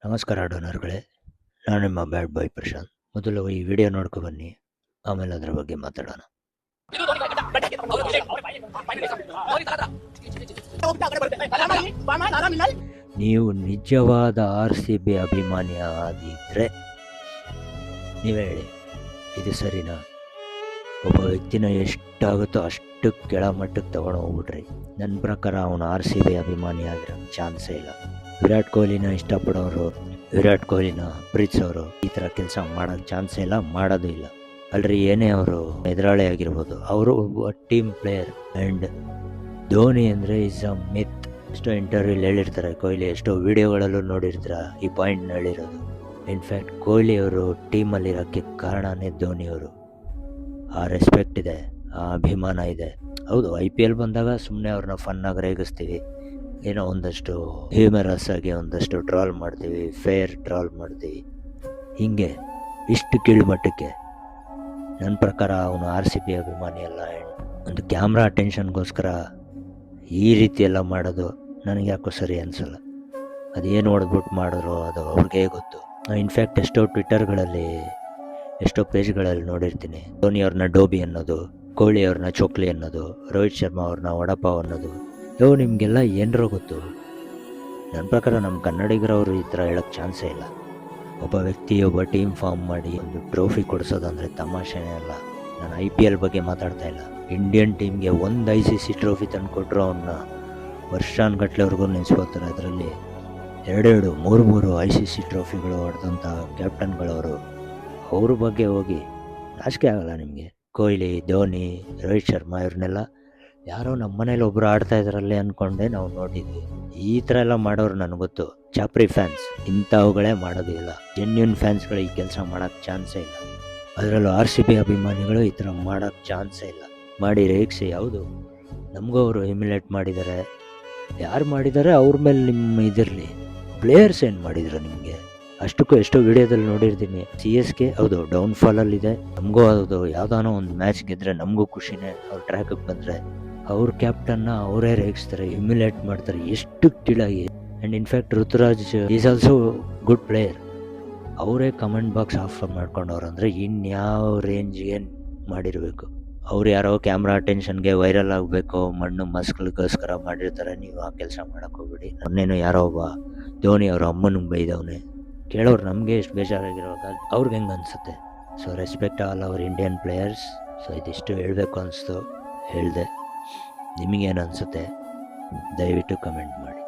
ನಮಸ್ಕಾರ ಡೋನರ್ಗಳೇ, ನಾನು ನಿಮ್ಮ ಬ್ಯಾಡ್ ಬಾಯ್ ಪ್ರಶಾಂತ್. ಮೊದಲು ಈ ವಿಡಿಯೋ ನೋಡ್ಕೊ ಬನ್ನಿ, ಆಮೇಲೆ ಅದರ ಬಗ್ಗೆ ಮಾತಾಡೋಣ. ನೀವು ನಿಜವಾದ RCB ಅಭಿಮಾನಿ ಆದಿದ್ರೆ ನೀವು ಹೇಳಿ, ಇದು ಸರಿನಾ? ಒಬ್ಬ ವ್ಯಕ್ತಿನ ಎಷ್ಟಾಗುತ್ತೋ ಅಷ್ಟು ಕೆಳಮಟ್ಟಕ್ಕೆ ತಗೊಂಡು ಹೋಗ್ಬಿಟ್ರಿ. ನನ್ನ ಪ್ರಕಾರ ಅವನು RCB ಅಭಿಮಾನಿ ಆಗಿರೋ ಚಾನ್ಸೇ ಇಲ್ಲ. ವಿರಾಟ್ ಕೊಹ್ಲಿನ ಇಷ್ಟಪಡೋರು, ವಿರಾಟ್ ಕೊಹ್ಲಿನ ಪ್ರೀತಿಸೋರು ಈ ಥರ ಕೆಲಸ ಮಾಡೋಕ್ಕೆ ಚಾನ್ಸೇ ಇಲ್ಲ, ಮಾಡೋದು ಇಲ್ಲ. ಅಲ್ರಿ, ಏನೇ ಅವರು ಎದುರಾಳಿ ಆಗಿರ್ಬೋದು, ಅವರು ಒಬ್ಬ ಟೀಮ್ ಪ್ಲೇಯರ್. ಆ್ಯಂಡ್ ಧೋನಿ ಅಂದರೆ ಈಸ್ ಅ ಮಿತ್. ಎಷ್ಟೋ ಇಂಟರ್ವ್ಯೂಲಿ ಹೇಳಿರ್ತಾರೆ, ಕೊಹ್ಲಿ ಎಷ್ಟೋ ವಿಡಿಯೋಗಳಲ್ಲೂ ನೋಡಿರ್ತೀರ ಈ ಪಾಯಿಂಟ್ನ ಹೇಳಿರೋದು. ಇನ್ಫ್ಯಾಕ್ಟ್ ಕೊಹ್ಲಿ ಅವರು ಟೀಮಲ್ಲಿರೋಕ್ಕೆ ಕಾರಣನೇ ಧೋನಿಯವರು. ಆ ರೆಸ್ಪೆಕ್ಟ್ ಇದೆ, ಆ ಅಭಿಮಾನ ಇದೆ. ಹೌದು, IPL ಬಂದಾಗ ಸುಮ್ಮನೆ ಅವ್ರನ್ನ ಫನ್ನಾಗಿ ರೇಗಿಸ್ತೀವಿ, ಏನೋ ಒಂದಷ್ಟು ಹ್ಯೂಮರಸ್ ಆಗಿ ಒಂದಷ್ಟು ಟ್ರಾಲ್ ಮಾಡ್ತೀವಿ, ಫೇರ್ ಟ್ರಾಲ್ ಮಾಡ್ತೀವಿ. ಹೀಗೆ ಇಷ್ಟು ಕೀಳ್ಮಟ್ಟಕ್ಕೆ ನನ್ನ ಪ್ರಕಾರ ಅವನು RCB ಅಭಿಮಾನಿ ಅಲ್ಲ. ಒಂದು ಕ್ಯಾಮ್ರಾ ಅಟೆನ್ಷನ್ಗೋಸ್ಕರ ಈ ರೀತಿ ಎಲ್ಲ ಮಾಡೋದು ನನಗೆ ಯಾಕೋ ಸರಿ ಅನಿಸಲ್ಲ. ಅದೇನು ಹೊಡೆದ್ಬಿಟ್ಟು ಮಾಡಿದ್ರು ಅದು ಅವ್ರಿಗೆ ಗೊತ್ತು. ಇನ್ಫ್ಯಾಕ್ಟ್ ಎಷ್ಟೋ ಟ್ವಿಟ್ಟರ್ಗಳಲ್ಲಿ, ಎಷ್ಟೋ ಪೇಜ್ಗಳಲ್ಲಿ ನೋಡಿರ್ತೀನಿ, ಧೋನಿ ಅವ್ರನ್ನ ಡೋಬಿ ಅನ್ನೋದು, ಕೊಹ್ಲಿ ಅವ್ರನ್ನ ಚೋಕ್ಲಿ ಅನ್ನೋದು, ರೋಹಿತ್ ಶರ್ಮಾ ಅವ್ರನ್ನ ವಡಪಾವ್ ಅನ್ನೋದು. ನಿಮಗೆಲ್ಲ ಏನರೋ ಗೊತ್ತು. ನನ್ನ ಪ್ರಕಾರ ನಮ್ಮ ಕನ್ನಡಿಗರವರು ಈ ಥರ ಹೇಳೋಕ್ಕೆ ಚಾನ್ಸೇ ಇಲ್ಲ. ಒಬ್ಬ ವ್ಯಕ್ತಿ, ಒಬ್ಬ ಟೀಮ್ ಫಾರ್ಮ್ ಮಾಡಿ ಒಂದು ಟ್ರೋಫಿ ಕೊಡಿಸೋದಂದರೆ ತಮಾಷೆನೇ ಅಲ್ಲ. ನಾನು IPL ಬಗ್ಗೆ ಮಾತಾಡ್ತಾ ಇಲ್ಲ. ಇಂಡಿಯನ್ ಟೀಮ್ಗೆ ಒಂದು ICC ಟ್ರೋಫಿ ತಂದು ಕೊಟ್ಟರು ಅವನ್ನ ವರ್ಷಾನುಗಟ್ಲೆವರೆಗೂ ನೆನೆಸ್ಕೋತಾರೆ. ಅದರಲ್ಲಿ 2, 3 ICC ಟ್ರೋಫಿಗಳು ಹೊಡೆದಂಥ ಕ್ಯಾಪ್ಟನ್ಗಳವರು. ಅವ್ರ ಬಗ್ಗೆ ಹೋಗಿ ನಾಚಿಕೆ ಆಗಲ್ಲ ನಿಮಗೆ? ಕೊಹ್ಲಿ, ಧೋನಿ, ರೋಹಿತ್ ಶರ್ಮಾ ಇವ್ರನ್ನೆಲ್ಲ ಯಾರೋ ನಮ್ಮ ಮನೇಲಿ ಒಬ್ಬರು ಆಡ್ತಾ ಇದ್ರಲ್ಲಿ ಅಂದ್ಕೊಂಡೆ ನಾವು ನೋಡಿದ್ವಿ. ಈ ಥರ ಎಲ್ಲ ಮಾಡೋರು ನನಗೆ ಗೊತ್ತು, ಚಾಪ್ರಿ ಫ್ಯಾನ್ಸ್. ಇಂಥವುಗಳೇ ಮಾಡೋದಿಲ್ಲ. ಜೆನ್ಯೂನ್ ಫ್ಯಾನ್ಸ್ಗಳು ಈ ಕೆಲಸ ಮಾಡೋಕ್ಕೆ ಚಾನ್ಸೇ ಇಲ್ಲ. ಅದರಲ್ಲೂ RCB ಅಭಿಮಾನಿಗಳು ಈ ಥರ ಮಾಡೋಕ್ಕೆ ಚಾನ್ಸೇ ಇಲ್ಲ. ಮಾಡಿ ರೇಗಿಸಿ, ಯಾವುದು ನಮಗೂ ಅವರು ಇಮ್ಯುಲೇಟ್ ಮಾಡಿದ್ದಾರೆ. ಯಾರು ಮಾಡಿದ್ದಾರೆ ಅವ್ರ ಮೇಲೆ ನಿಮ್ಮ ಇದಿರಲಿ. ಪ್ಲೇಯರ್ಸ್ ಏನು ಮಾಡಿದ್ರು ನಿಮಗೆ? ಅಷ್ಟಕ್ಕೂ ಎಷ್ಟೋ ವಿಡಿಯೋದಲ್ಲಿ ನೋಡಿರ್ತೀನಿ, CSK ಹೌದು ಡೌನ್ಫಾಲಲ್ಲಿದೆ, ನಮಗೂ ಹೌದು ಯಾವುದಾನೋ ಒಂದು ಮ್ಯಾಚ್ ಗೆದ್ದರೆ ನಮಗೂ ಖುಷಿನೇ. ಅವ್ರು ಟ್ರ್ಯಾಕಿಗೆ ಬಂದರೆ ಅವ್ರ ಕ್ಯಾಪ್ಟನ್ನ ಅವರೇ ರೇಗಿಸ್ತಾರೆ, ಇಮ್ಯುಲೇಟ್ ಮಾಡ್ತಾರೆ, ಎಷ್ಟು ಕೀಳಾಗಿ. And in fact Ruturaj is also good player. ಅವರೇ ಕಮೆಂಟ್ ಬಾಕ್ಸ್ ಆಫ್ ಮಾಡ್ಕೊಂಡವ್ರು ಅಂದರೆ ಇನ್ಯಾವ ರೇಂಜ್ಗೆ ಮಾಡಿರಬೇಕು. ಅವ್ರು ಯಾರೋ ಕ್ಯಾಮ್ರಾ ಅಟೆನ್ಷನ್ಗೆ ವೈರಲ್ ಆಗಬೇಕು, ಮಣ್ಣು ಮಸ್ಕ್ಳಿಗೋಸ್ಕರ ಮಾಡಿರ್ತಾರೆ. ನೀವು ಆ ಕೆಲಸ ಮಾಡೋಕ್ಕೆ ಹೋಗ್ಬಿಡಿ. ನನ್ನೇನು ಯಾರೋ ಒಬ್ಬ ಧೋನಿ ಅವ್ರ ಅಮ್ಮನಿಗೆ ಬೈದವನೇ ಕೇಳೋರು ನಮಗೆ ಎಷ್ಟು ಬೇಜಾರಾಗಿರುವಾಗ ಅವ್ರಿಗೆ ಹೆಂಗೆ ಅನಿಸುತ್ತೆ? So respect all our Indian players. So ಇದಿಷ್ಟು ಹೇಳಬೇಕು ಅನಿಸ್ತು, ಹೇಳಿದೆ. ನಿಮಗೇನು ಅನಿಸುತ್ತೆ ದಯವಿಟ್ಟು ಕಮೆಂಟ್ ಮಾಡಿ.